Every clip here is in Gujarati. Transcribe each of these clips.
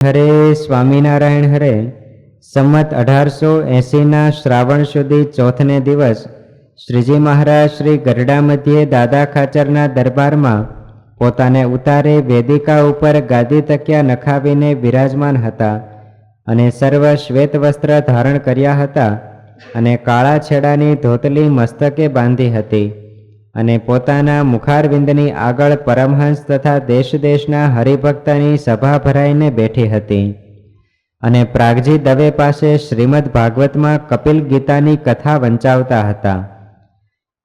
હરે સ્વામિનારાયણ હરે. સંમત 1880 શ્રાવણ સુધી ચોથને દિવસ શ્રીજી મહારાજ શ્રી ગરડા મધ્યે દાદા ખાચરના દરબારમાં પોતાને ઉતારે વેદિકા ઉપર ગાદી તકિયા નખાવીને બિરાજમાન હતા અને સર્વ શ્વેત વસ્ત્ર ધારણ કર્યા હતા અને કાળા છેડાની ધોતલી મસ્તકે બાંધી હતી અને પોતાના મુખારવિંદની આગળ પરમહંસ તથા દેશ દેશના હરિભક્તની સભા ભરાઈને બેઠી હતી અને પ્રાગજી દવે પાસે શ્રીમદ ભાગવતમાં કપિલ ગીતાની કથા વંચાવતા હતા.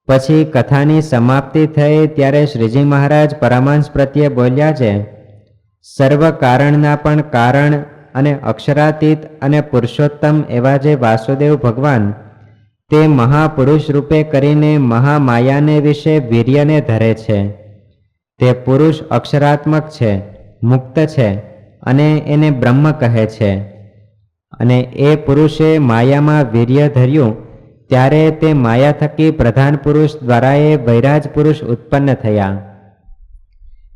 પછી કથાની સમાપ્તિ થઈ ત્યારે શ્રીજી મહારાજ પરમહંસ પ્રત્યે બોલ્યા છે, સર્વ કારણના પણ કારણ અને અક્ષરાતીત અને પુરુષોત્તમ એવા જે વાસુદેવ ભગવાન તે મહાપુરુષ રૂપે કરીને મહામાયાને વિશે વીર્યને ધરે છે. તે પુરુષ અક્ષરાત્મક છે, મુક્ત છે અને એને બ્રહ્મ કહે છે. અને એ પુરુષે માયામાં વીર્ય ધર્યું ત્યારે તે માયા થકી પ્રધાન પુરુષ દ્વારા એ વૈરાજ પુરુષ ઉત્પન્ન થયા.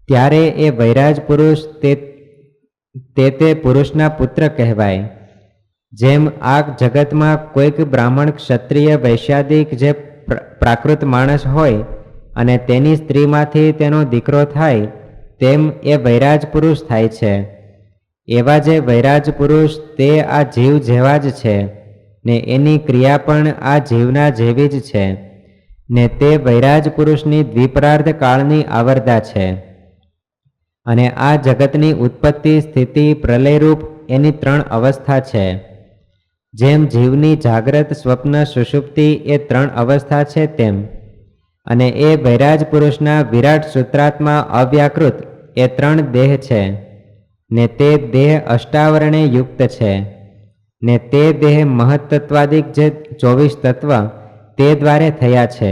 ત્યારે એ વૈરાજ પુરુષ તે પુરુષના પુત્ર કહેવાય. જેમ આ જગતમાં કોઈક બ્રાહ્મણ ક્ષત્રિય વૈશ્યાદિક જે પ્રાકૃત માણસ હોય અને તેની સ્ત્રીમાંથી તેનો દીકરો થાય તેમ એ વૈરાજ પુરુષ થાય છે. એવા જે વૈરાજ પુરુષ તે આ જીવ જેવા જ છે ને એની ક્રિયા પણ આ જીવના જેવી જ છે ને તે વૈરાજ પુરુષની દ્વિપરાર્ધ કાળની આવરદા છે. અને આ જગતની ઉત્પત્તિ સ્થિતિ પ્રલયરૂપ એની 3 અવસ્થા છે. જેમ જીવની જાગ્રત સ્વપ્ન સુષુપ્તિ એ 3 અવસ્થા છે તેમ અને એ વૈરાજ પુરુષના વિરાટ સૂત્રાત્મા અવ્યાકૃત એ 3 દેહ છે ને તે દેહ અષ્ટાવરણે યુક્ત છે ને તે દેહ મહત્તત્વાદિક જે 24 તત્વ તે દ્વારે થયા છે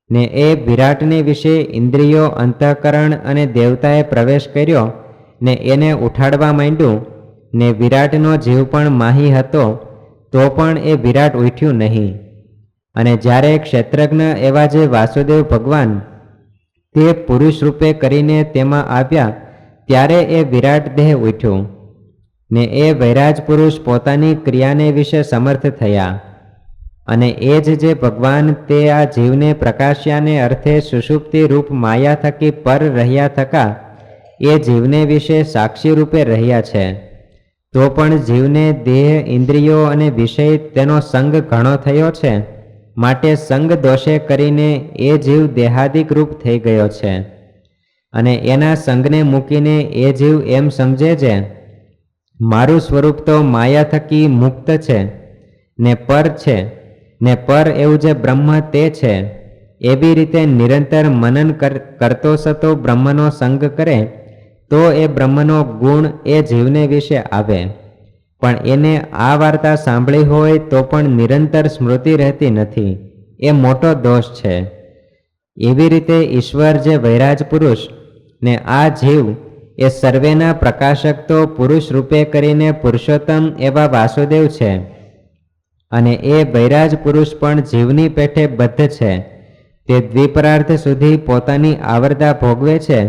ને એ વિરાટને વિશે ઇન્દ્રિયો અંતઃકરણ અને દેવતાએ પ્રવેશ કર્યો ને એને ઉઠાડવા માંડ્યું ને વિરાટનો જીવ પણ માહી હતો તો પણ એ વિરાટ ઉઠ્યું નહીં. અને જ્યારે ક્ષેત્રજ્ઞ એવા જે વાસુદેવ ભગવાન તે પુરુષ રૂપે કરીને તેમાં આવ્યા ત્યારે એ વિરાટ દેહ ઉઠ્યું ને એ વૈરાજ પુરુષ પોતાની ક્રિયાને વિશે સમર્થ થયા. અને એ જ જે ભગવાન તે આ જીવને પ્રકાશ્યાને અર્થે સુષુપ્તિ રૂપ માયા થકી પર રહ્યા થકા એ જીવને વિશે સાક્ષી રૂપે રહ્યા છે. તો પણ જીવને દેહ ઇન્દ્રિયો અને વિષય તેનો સંગ ઘણો થયો છે માટે સંગ દોષે કરીને એ જીવ દેહાદિક રૂપ થઈ ગયો છે. અને એના સંગને મૂકીને એ જીવ એમ સમજે છે મારું સ્વરૂપ તો માયા થકી મુક્ત છે ને પર છે ને પર એવું જે બ્રહ્મ તે છે. એવી રીતે નિરંતર મનન કરતો સતો બ્રહ્મનો સંગ કરે તો એ બ્રહ્મનો ગુણ એ જીવને વિશે આવે. પણ એને આ વાર્તા સાંભળી હોય તો પણ નિરંતર સ્મૃતિ રહેતી નથી. એ મોટો દોષ છે. એવી રીતે ઈશ્વર જે વૈરાજ પુરુષ ને આ જીવ એ સર્વેના પ્રકાશક તો પુરુષ રૂપે કરીને પુરુષોત્તમ એવા વાસુદેવ છે. અને એ વૈરાજ પુરુષ પણ જીવની પેઠે બદ્ધ છે. તે દ્વિપરાર્થ સુધી પોતાની આવરદા ભોગવે છે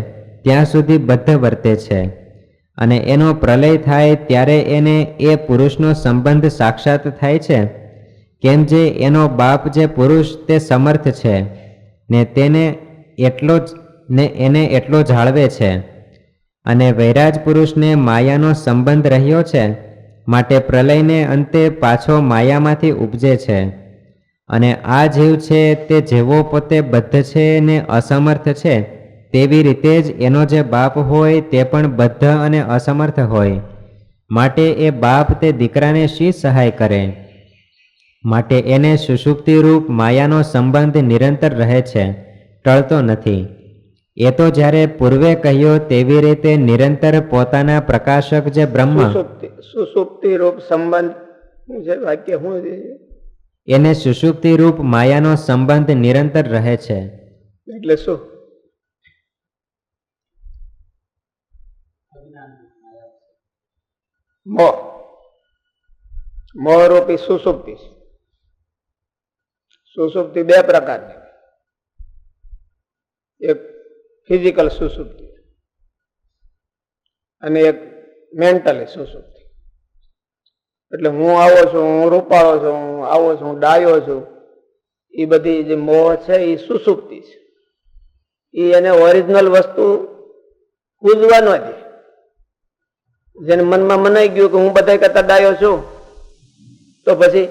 ત્યાં સુધી બદ્ધ વર્તે છે. અને એનો પ્રલય થાય ત્યારે એને એ પુરુષનો સંબંધ સાક્ષાત થાય છે. કેમ જે એનો બાપ જે પુરુષ તે સમર્થ છે ને તેને એટલો જાળવે છે. અને વૈરાજ પુરુષને માયાનો સંબંધ રહ્યો છે માટે પ્રલયને અંતે પાછો માયામાંથી ઉપજે છે. અને આ જીવ છે તે જેવો પોતે બદ્ધ છે ને અસમર્થ છે તેવી રીતે જ એનો જે બાપ હોય તે પણ બદ્ધ અને અસમર્થ હોય. માટે એ બાપ તે દીકરાને શી સહાય કરે? માટે એને સુષુપ્તિ રૂપ માયાનો સંબંધ નિરંતર રહે છે, ટળતો નથી. એ તો જ્યારે પૂર્વે કહ્યો તેવી રીતે નિરંતર પોતાના પ્રકાશક જે બ્રહ્મ સુષુપ્તિ રૂપ સંબંધ જે વાક્ય શું એને સુષુપ્તિ રૂપ માયાનો સંબંધ નિરંતર રહે છે. એટલે શું? મોહ રૂપી સુષુપ્તિ. સુષુપ્તિ 2 પ્રકારની. એક ફિઝિકલ સુષુપ્તિ અને એક મેન્ટલી સુસુપ્તિ. એટલે હું આવો છું, હું રૂપાળો છું, હું આવો છું, હું ડાયો છું, એ બધી જે મોહ છે એ સુસુપ્તિ છે. એ એને ઓરિજિનલ વસ્તુ પૂજવા ન દે. જેને મનમાં મનાઈ ગયું કે હું બધા કરતા ડાયો છું, તો પછી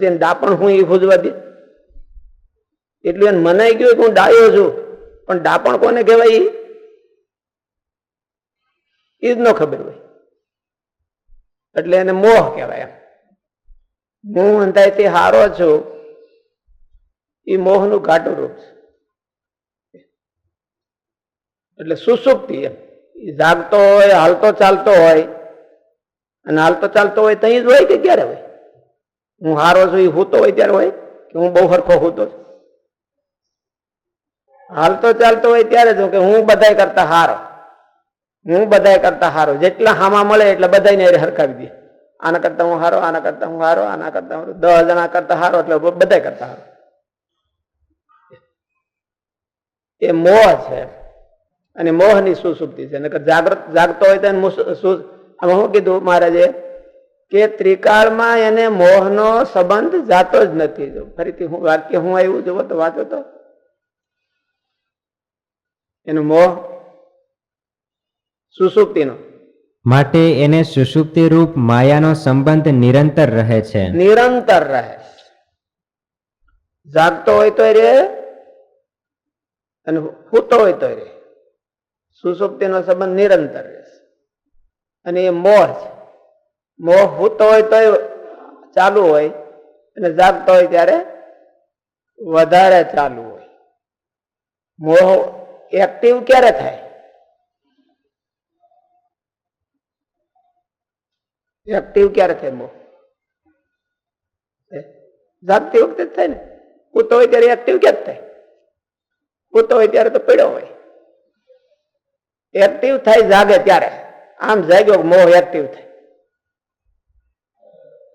એને ડાપણ હું એ પૂજવા દે. એટલું એને મનાઈ ગયું કે હું ડાયો છું, પણ ડાપણ કોને કહેવાય એ જ ન ખબર હોય. એટલે એને મોહ કહેવાય. હું અંધાઈથી હારો છું એ મોહનું ઘાટું રૂપ છે. એટલે સુસુપ્તિ એમ જાગતો હોય, હાલતો ચાલતો હોય, અને હાલતો ચાલતો હોય તઈ જ હોય કે ક્યારે હોય? હું હારો છું એ હૂતો હોય ત્યારે હોય કે હું બહુ હરખો હૂતો છું? હાલતો ચાલતો હોય ત્યારે જ કે હું બધાય કરતા હારો, હું બધાય કરતા હારો. જેટલા હામા મળે એટલે બધાને હરખાવી દે. આના કરતા હું હારો, આના કરતા હું હારો, આના કરતા હું 10 જણા કરતા હારો, એટલે બધાય કરતા હારો. એ મોહ છે અને મોહની સુસુપ્તિ છે. જાગતો હોય તો શું કીધું મહારાજે કે ત્રિકાળમાં એને મોહનો સંબંધ જાતો જ નથી. ફરીથી હું વાક્ય હું આવ્યું જોવો તો વાંચો તો એનો મોહ સુસુપ્તિનો. માટે એને સુષુપ્તિ રૂપ માયાનો સંબંધ નિરંતર રહે છે. નિરંતર રહે. જાગતો હોય તો રે અને સૂતો હોય તો રે. સુસુપ્તિનો સંબંધ નિરંતર રહેશે. અને એ મોહ છે. મોહ સૂતો હોય તો ચાલુ હોય અને જાગતો હોય ત્યારે વધારે ચાલુ હોય. મોહ એક્ટિવ ક્યારે થાય? એક્ટિવ ક્યારે થાય મોહ? જાગતી વખતે જ થાય ને. સૂતો હોય ત્યારે એક્ટિવ ક્યારે થાય? સૂતો હોય ત્યારે તો પડ્યો હોય. એક્ટિવ થાય જાગે ત્યારે. આમ જાગ્યો મોહ એક્ટિવ થાય.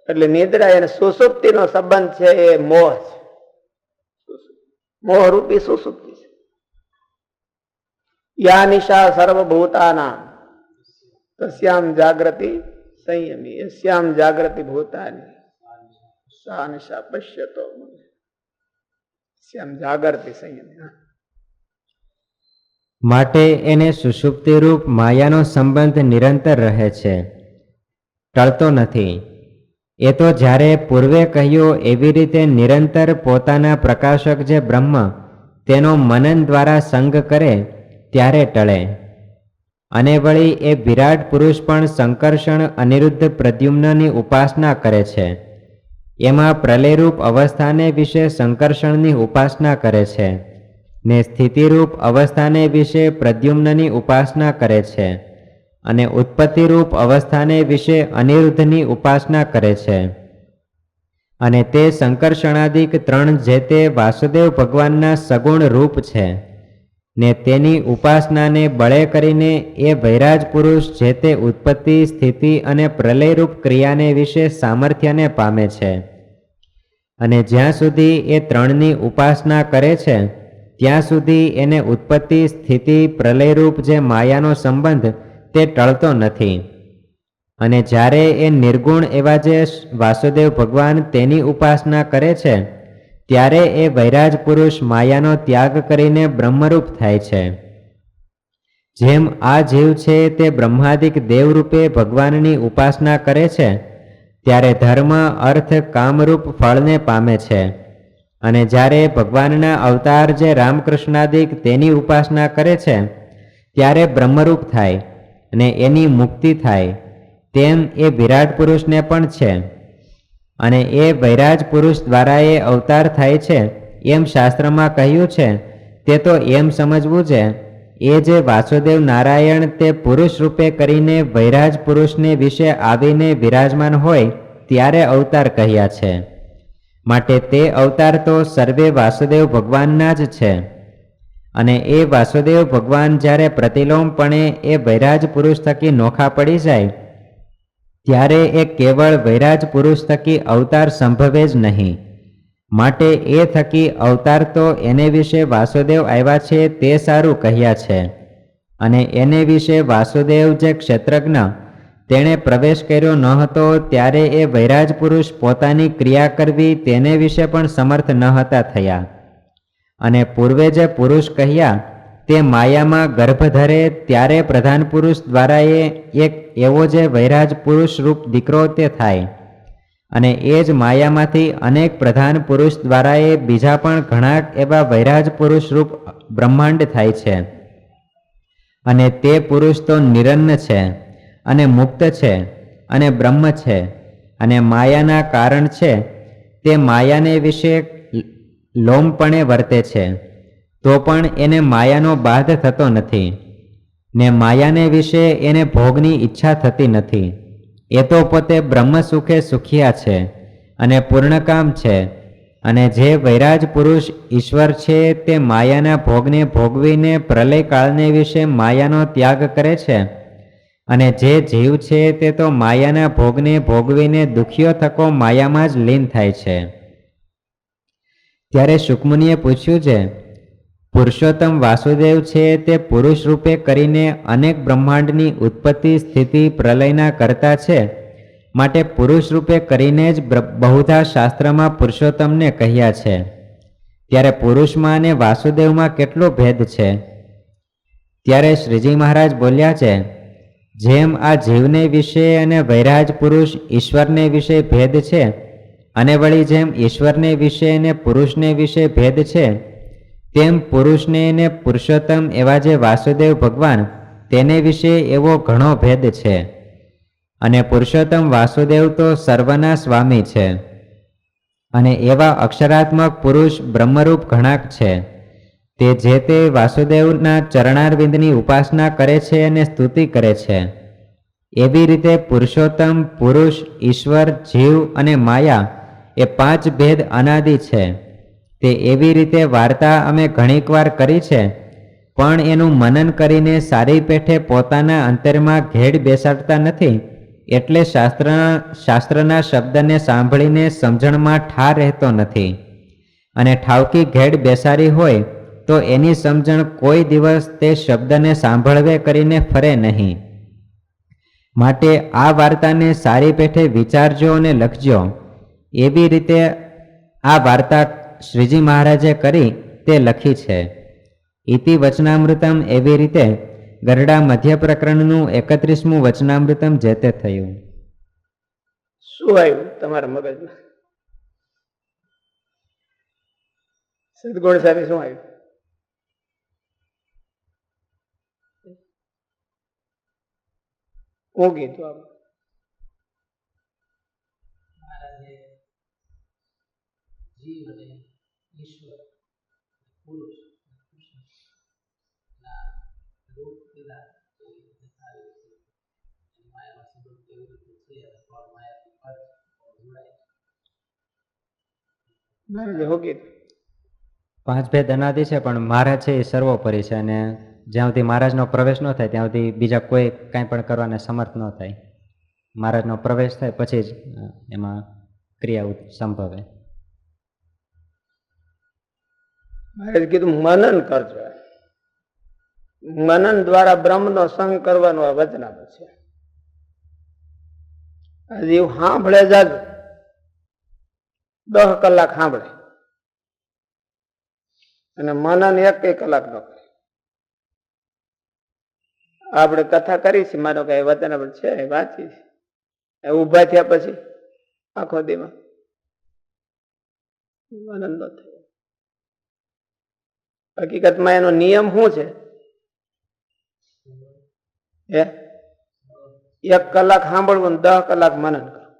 એટલે નિદ્રા અને સુસુપ્તિનો સંબંધ છે એ મોહ છે. મોહ રૂપી સુસુપ્તિ છે. યા નિશા સર્વભૂતાનાં તસ્યામ જાગૃતિ સંયમી યસ્યામ જાગૃતિ ભૂતાની સા નિશા પશ્યતો શ્યામ જાગૃતિ સંયમી. માટે એને સુષુપ્તિ રૂપ માયાનો સંબંધ નિરંતર રહે છે, ટળતો નથી. એ તો જ્યારે પૂર્વે કહ્યું એવી રીતે નિરંતર પોતાના પ્રકાશક જે બ્રહ્મ તેનો મનન દ્વારા સંગ કરે ત્યારે ટળે. અને વળી એ વિરાટ પુરુષ પણ સંકર્ષણ અનિરુદ્ધ પ્રદ્યુમ્નની ઉપાસના કરે છે. એમાં પ્રલયરૂપ અવસ્થાને વિશે સંકર્ષણની ઉપાસના કરે છે ને સ્થિતિરૂપ અવસ્થાને વિશે પ્રદ્યુમ્નની ઉપાસના કરે છે અને ઉત્પત્તિરૂપ અવસ્થાને વિશે અનિરુદ્ધની ઉપાસના કરે છે. અને તે સંકર્ષણાદિક 3 જે તે વાસુદેવ ભગવાનના સગુણ રૂપ છે ને તેની ઉપાસનાને બળે કરીને એ વૈરાજ પુરુષ જે તે ઉત્પત્તિ, સ્થિતિ અને પ્રલયરૂપ ક્રિયાને વિશે સામર્થ્યને પામે છે. અને જ્યાં સુધી એ 3ની ઉપાસના કરે છે ત્યાં સુધી એને ઉત્પત્તિ, સ્થિતિ, પ્રલયરૂપ જે માયાનો સંબંધ તે ટળતો નથી. અને જ્યારે એ નિર્ગુણ એવા જે વાસુદેવ ભગવાન તેની ઉપાસના કરે છે ત્યારે એ વૈરાજ પુરુષ માયાનો ત્યાગ કરીને બ્રહ્મરૂપ થાય છે. જેમ આ જીવ છે તે બ્રહ્માદિક દેવરૂપે ભગવાનની ઉપાસના કરે છે ત્યારે ધર્મ, અર્થ, કામરૂપ ફળને પામે છે. અને જ્યારે ભગવાનના અવતાર જે રામકૃષ્ણાદિક તેની ઉપાસના કરે છે ત્યારે બ્રહ્મરૂપ થાય અને એની મુક્તિ થાય. તેમ એ વિરાટ પુરુષને પણ છે. અને એ વૈરાજ પુરુષ દ્વારા એ અવતાર થાય છે એમ શાસ્ત્રમાં કહ્યું છે તે તો એમ સમજવું છે એ જે વાસુદેવ નારાયણ તે પુરુષ રૂપે કરીને વૈરાજ પુરુષને વિશે આવીને વિરાજમાન હોય ત્યારે અવતાર કહ્યા છે. માટે તે અવતાર તો સર્વે વાસુદેવ ભગવાનના જ છે. અને એ વાસુદેવ ભગવાન જ્યારે પ્રતિલોમપણે એ વૈરાજ પુરુષ થકી નોખા પડી જાય ત્યારે એ કેવળ વૈરાજ પુરુષ થકી અવતાર સંભવે જ નહીં. માટે એ થકી અવતાર તો એને વિશે વાસુદેવ આવ્યા છે તે સારું કહ્યા છે. અને એને વિશે વાસુદેવ જે ક્ષેત્રજ્ઞ તેણે પ્રવેશ કર્યો ન હતો ત્યારે એ વૈરાજ પુરુષ પોતાની ક્રિયા કરવી તેને વિશે પણ સમર્થ ન હતા થયા. અને પૂર્વે જે પુરુષ કહ્યા તે માયામાં ગર્ભ ધરે ત્યારે પ્રધાન પુરુષ દ્વારા એક એવો જે વૈરાજ પુરુષ રૂપ દીકરો તે થાય. અને એ જ માયામાંથી અનેક પ્રધાન પુરુષ દ્વારા એ બીજા પણ ઘણા એવા વૈરાજ પુરુષ રૂપ બ્રહ્માંડ થાય છે. અને તે પુરુષ તો નિરન્ન છે અને મુક્ત છે અને બ્રહ્મ છે અને માયાના કારણ છે. તે માયાને વિશે લોમપણે વર્તે છે તો પણ એને માયાનો બાધ થતો નથી ને માયાને વિશે એને ભોગની ઈચ્છા થતી નથી. એ તો પોતે બ્રહ્મ સુખે સુખિયા છે અને પૂર્ણકામ છે. અને જે વૈરાજ પુરુષ ઈશ્વર છે તે માયાના ભોગને ભોગવીને પ્રલયકાળને વિશે માયાનો ત્યાગ કરે છે. અને જે જીવ છે તે તો માયાના ભોગને ભોગવીને દુખ્યો થકો માયામાં જ લીન થાય છે. ત્યારે શુકમુનિએ પૂછ્યું છે, પુરુષોત્તમ વાસુદેવ છે તે પુરુષ રૂપે કરીને અનેક બ્રહ્માંડની ઉત્પત્તિ સ્થિતિ પ્રલયના કરતા છે, માટે પુરુષ રૂપે કરીને જ બહુધા શાસ્ત્રમાં પુરુષોત્તમને કહ્યા છે. ત્યારે પુરુષમાં અને વાસુદેવમાં કેટલો ભેદ છે? ત્યારે શ્રીજી મહારાજ બોલ્યા છે, જેમ આ જીવને વિશે અને વૈરાજ પુરુષ ઈશ્વરને વિશે ભેદ છે, અને વળી જેમ ઈશ્વરને વિશે અને પુરુષને વિશે ભેદ છે, તેમ પુરુષને અને પુરુષોત્તમ એવા જે વાસુદેવ ભગવાન તેને વિશે એવો ઘણો ભેદ છે. અને પુરુષોત્તમ વાસુદેવ તો સર્વના સ્વામી છે. અને એવા અક્ષરાત્મક પુરુષ બ્રહ્મરૂપ ઘણાક છે. તે જે તે વાસુદેવના ચરણારવિંદની ઉપાસના કરે છે અને સ્તુતિ કરે છે. એવી રીતે પુરુષોત્તમ, પુરુષ, ઈશ્વર, જીવ અને માયા એ 5 ભેદ અનાદિ છે. તે એવી રીતે વાર્તા અમે ઘણીક વાર કરી છે, પણ એનું મનન કરીને સારી પેઠે પોતાના અંતરમાં ઘેડ બેસાડતા નથી. એટલે શાસ્ત્રના શબ્દને સાંભળીને સમજણમાં ઠાર રહેતો નથી. અને ઠાવકી ઘેડ બેસાડી હોય તો એની સમજણ કોઈ દિવસ તે શબ્દને સાંભળવે કરીને ફરે નહીં. માટે આ વાર્તાને સારી પેઠે વિચારજો અને લખજો. એવી રીતે આ વાર્તા શ્રીજી મહારાજે કરી તે લખી છે. ઇતિ વચનામૃતમ એવી રીતે ગરડા મધ્ય પ્રકરણનું 31મું વચનામૃતમ જે તે થયું. શું આવ્યું તમારા મગજમાં? સદગુણ સાહેબ શું આવ્યું? હું કીધું આપણે જીવ અને ઈશ્વર પુરુષ રૂપ લીધા માયામાં સંબંધ કેવી રીતે છે અથવા માયાથી અર્થ જોડાય. હું કીધું 5 ભેદ અનાદિ છે, પણ મહારાજ છે એ સર્વોપરી છે. અને જ્યાં સુધી મહારાજનો પ્રવેશ ન થાય ત્યાં સુધી બીજા કોઈ કાંઈ પણ કરવાને સમર્થ ન થાય. મહારાજનો પ્રવેશ થાય પછી જ એમાં ક્રિયા સંભવે. મહારાજ કીધું મનન કરજો. મનન દ્વારા બ્રહ્મનો સંગ કરવાનો આ વચનામૃત છે. જીવ સાંભળે જ 10 કલાક સાંભળે અને મનન 1 કલાક ન કરે. આપણે કથા કરી છે, માનો કે વચનામૃત છે, વાંચી છે, ઉભા થયા પછી આખો દીમાં મનન ન થયું. હકીકતમાં એનો નિયમ શું છે? 1 કલાક સાંભળવું, 10 કલાક મનન કરવું.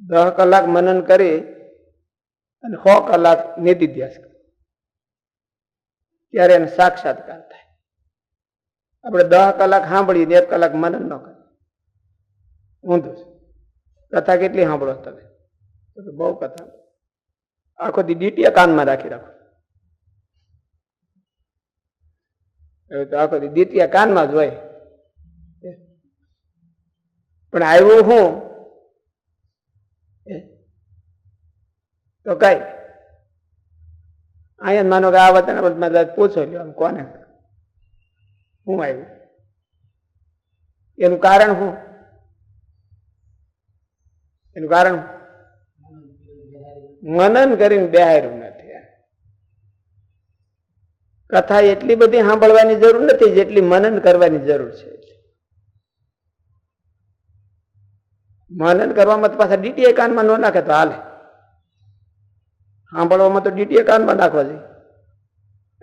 10 કલાક મનન કરી અને 100 કલાક નિધિધ્યાસ કરે, ત્યારે એને સાક્ષાત્કાર થાય. આપણે 10 કલાક સાંભળીએ 1 કલાક મનન ન કરીએ, ઊંધું છે. કથા કેટલી સાંભળો તમે? બહુ કથા. આખો દી ડીટીયા કાનમાં રાખી રાખો. આખો દી ડીટીયા કાનમાં જ હોય. પણ આવ્યું હું તો કઈ અહીંયા માનો કે આ વચનામૃતમાં પૂછો લ્યો આમ કોને શું આવ્યું? એનું કારણ શું? એનું કારણ મનન કરીને બેહાર્યું નથી. કથા એટલી બધી સાંભળવાની જરૂર નથી જેટલી મનન કરવાની જરૂર છે. મનન કરવામાં તો પાછા ડીટીએ કાનમાં ન નાખે તો હાલે. સાંભળવામાં તો ડીટીએ કાનમાં નાખવા જોઈએ.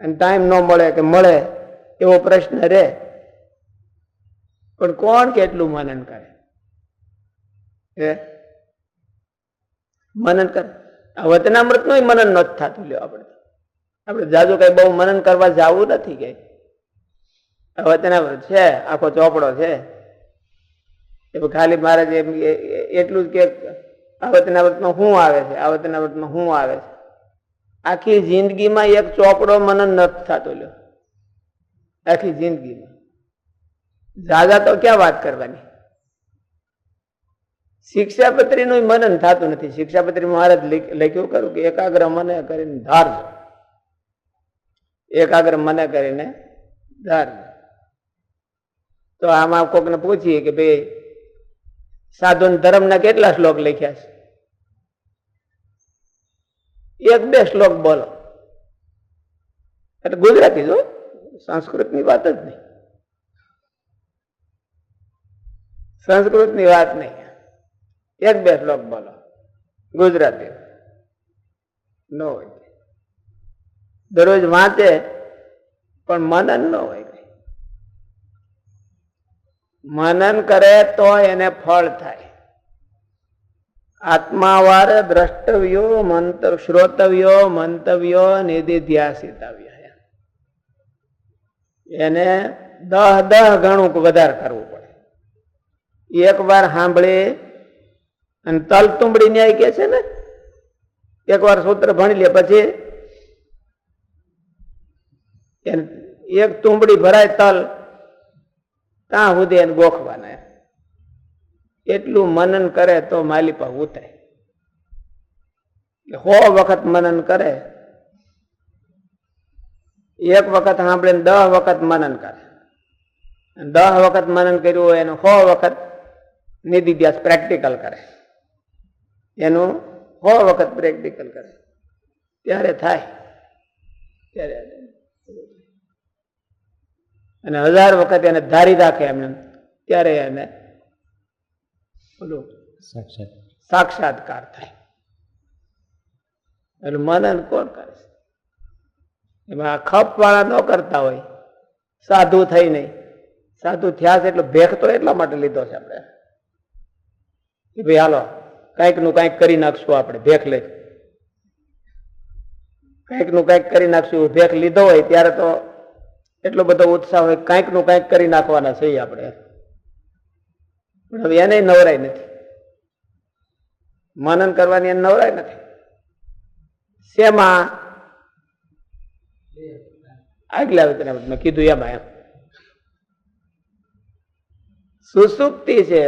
અને ટાઈમ ન મળે કે મળે એવો પ્રશ્ન રહે. પણ કોણ કેટલું મનન કરે? મનન કરે. વચનામૃત નું મનન નથી થતું. લ્યો આપણે જાજુ કઈ બહુ મનન કરવા જવું નથી. કઈ વચનામૃત છે, આખો ચોપડો છે. ખાલી મહારાજ એટલું જ કે આ વચનામૃતમાં શું આવે છે, આ વચનામૃતમાં શું આવે છે. આખી જિંદગીમાં એક ચોપડો મનન નથી થતો. લ્યો આખી જિંદગીમાં જાજા તો ક્યાં વાત કરવાની. શિક્ષાપત્રી નું મનન થતું નથી. શિક્ષાપત્રી મહારાજ લખ્યું કરું કે એકાગ્ર મને કરીને ધારજો. એકાગ્ર મને કરીને ધારજો. તો આમાં કોકને પૂછીએ કે ભાઈ સાધુ ધર્મના કેટલા શ્લોક લખ્યા છે? એક બે શ્લોક બોલો. એટલે ગુજરાતી જો, સંસ્કૃતની વાત જ નહીં. સંસ્કૃતની વાત નહીં. એક બે શ્લોક બોલો ગુજરાતી ન હોય. દરરોજ વાંચે પણ મનન ન હોય. મનન કરે તો એને ફળ થાય. આત્માવાર દ્રષ્ટવ્યો શ્રોતવ્યો મંતવ્યો નિધિધ્યાસિતવ્ય. એને 10 ગણું વધારે કરવું પડે. એક વાર સાંભળી અને તલ તુંબડી ન્યાય કે છે ને, એક વાર સૂત્ર ભણી લે પછી એક તુંબડી ભરાય તલ ત્યાં સુધી એને ગોખવાના. એટલું મનન કરે તો માલિપા ઉતરે. 100 વખત મનન કરે. એક વખત સાંભળીને 10 વખત મનન કરે. 10 વખત મનન કર્યું હોય એનું 100 વખત નિધિધ્યાસ પ્રેક્ટિકલ કરે. એનું 100 વખત પ્રેક્ટિકલ કરે ત્યારે થાય. ત્યારે અને 1000 વખત એને ધારી રાખે એમને ત્યારે એને સાક્ષાત્કાર થાય. એટલે મનન કોણ કરે છે? એમાં ખપ વાળા ન કરતા હોય. સાધુ થઈ નહીં. સાધુ થયા છે એટલે ભેખ તો એટલા માટે લીધો છે આપણે કે ભાઈ હાલો કઈક નું કઈક કરી નાખશું. આપણે ભેખ લઈ કઈક નું કઈક કરી નાખશું. ભેખ લીધો હોય ત્યારે તો એટલો બધો ઉત્સાહ હોય, કઈક નું કઈક કરી નાખવાના છે આપણે. પણ હવે એને નવરાય નથી. મનન કરવાની એને નવરાય નથી. શેમાં? આગલા મેં કીધું એમાં એમ સુસુપ્તિ છે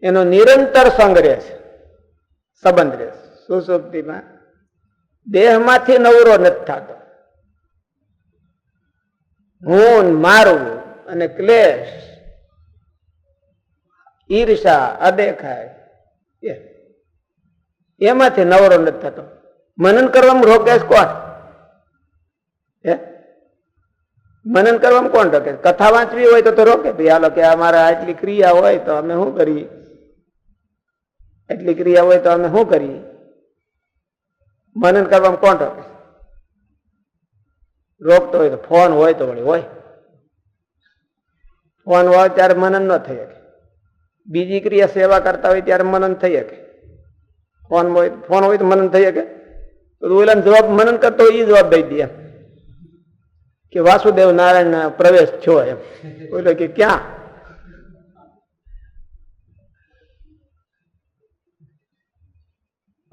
એનો નિરંતર સંગ રહે છે, સંબંધ રહે છે. સુસુપ્તિમાં દેહમાંથી નવરો નથી થતો. હું મારું અને ક્લેશ, ઈર્ષા, અદેખાય એમાંથી નવરો નથી થતો. મનન કરવામાં રોકે કોણ? મનન કરવામાં કોણ રોકે? કથા વાંચવી હોય તો રોકે. ભાઈ હાલો કે અમારે આટલી ક્રિયા હોય તો અમે શું કરીએ? એટલી ક્રિયા હોય તો અમે શું કરીએ? મનન કરવામાં કોણ રોકે? રોકતો હોય તો ફોન હોય તો વળી હોય. ફોન હોય ત્યારે મનન ન થઈ શકે. બીજી ક્રિયા સેવા કરતા હોય ત્યારે મનન થઈ શકે. ફોન હોય તો મનન થઈ શકે. ઓલા જવાબ મનન કરતો હોય એ જવાબ દઈ દે એમ કે વાસુદેવ નારાયણ પ્રવેશ થયો એમ. ઓલો કે ક્યાં?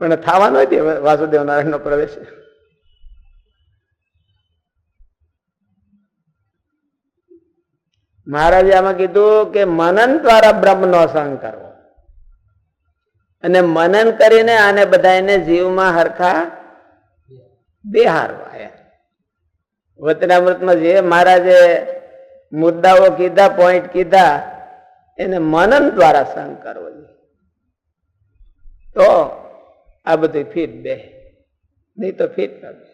પણ થવાનો હતી વાસુદેવ નારાયણ નો પ્રવેશ. મહારાજે આમાં કીધું કે મનન દ્વારા બ્રહ્મનો સંગ કરવો. અને મનન કરીને આને બધાને જીવમાં હરખા બેહારવા. વચનામૃતમાં જે મહારાજે મુદ્દાઓ કીધા, પોઈન્ટ કીધા, એને મનન દ્વારા સંગ કરવો જોઈએ, તો આ બધું ફીટ બે, નહીં તો ફીટ ન બે.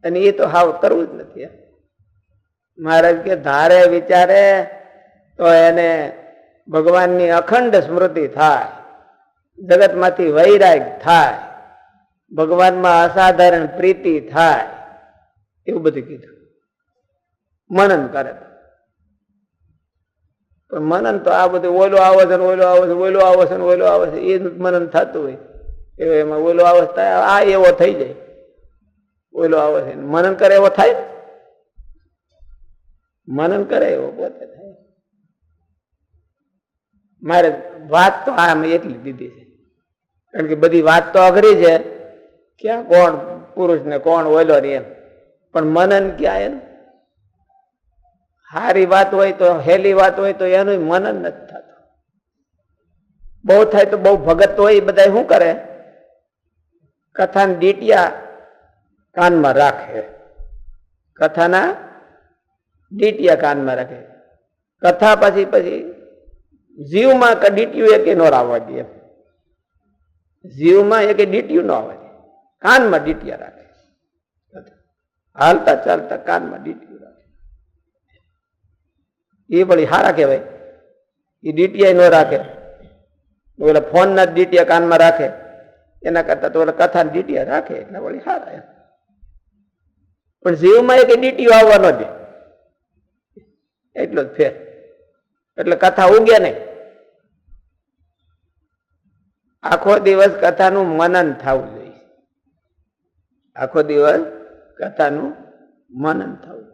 અને એ તો હાવ કરવું જ નથી. મહારાજ કે ધારે વિચારે તો એને ભગવાનની અખંડ સ્મૃતિ થાય, જગતમાંથી વૈરાગ થાય, ભગવાનમાં અસાધારણ પ્રીતિ થાય, એવું બધું કીધું. મનન કરે પણ મનન તો આ બધું ઓલો આવે છે, ઓલો આવે છે, ઓલો આવે છે, ઓલો આવે છે, એ મનન થતું હોય. એમાં ઓલો અવસ્થા આ એવો થઈ જાય, ઓલો આવે છે, મનન કરે એવો થાય, મનન કરે એવો પોતે થાય. મારે વાત તો આમ એટલી દીધી છે, કારણ કે બધી વાત તો અઘરી છે, ક્યાં કોણ પુરુષ ને કોણ ઓલો રે એમ, પણ મનન ક્યાં એનું? સારી વાત હોય તો, હેલી વાત હોય તો એનું મનન નથી થતું. બહુ થાય તો બહુ ભગત હોય એ બધા શું કરે, કથાના ડીટિયા કાનમાં રાખે, કથાના ડીટિયા કાનમાં રાખે, કથા પછી જીવમાં ડીટિયું એક ન આવવા દે, જીવમાં એક ડીટિયું ન આવવા દે, કાનમાં ડીટિયા રાખે, હાલતા ચાલતા કાનમાં ડીટિયું રાખે. એ વળી હારા કહેવાય. એ ડીટીઆઈ ન રાખે, ઓલા ફોન ના ડીટીઆઈ કાનમાં રાખે, એના કરતા તો ઓલા કથાના ડીટીઆઈ રાખે એટલે વળી હારા. પણ જીવમાં એક ડીટીઓ આવવા ન દે, એટલો જ ફેર. એટલે કથા ઉગ્યા નહીં. આખો દિવસ કથાનું મનન થવું જોઈએ, આખો દિવસ કથાનું મનન થવું.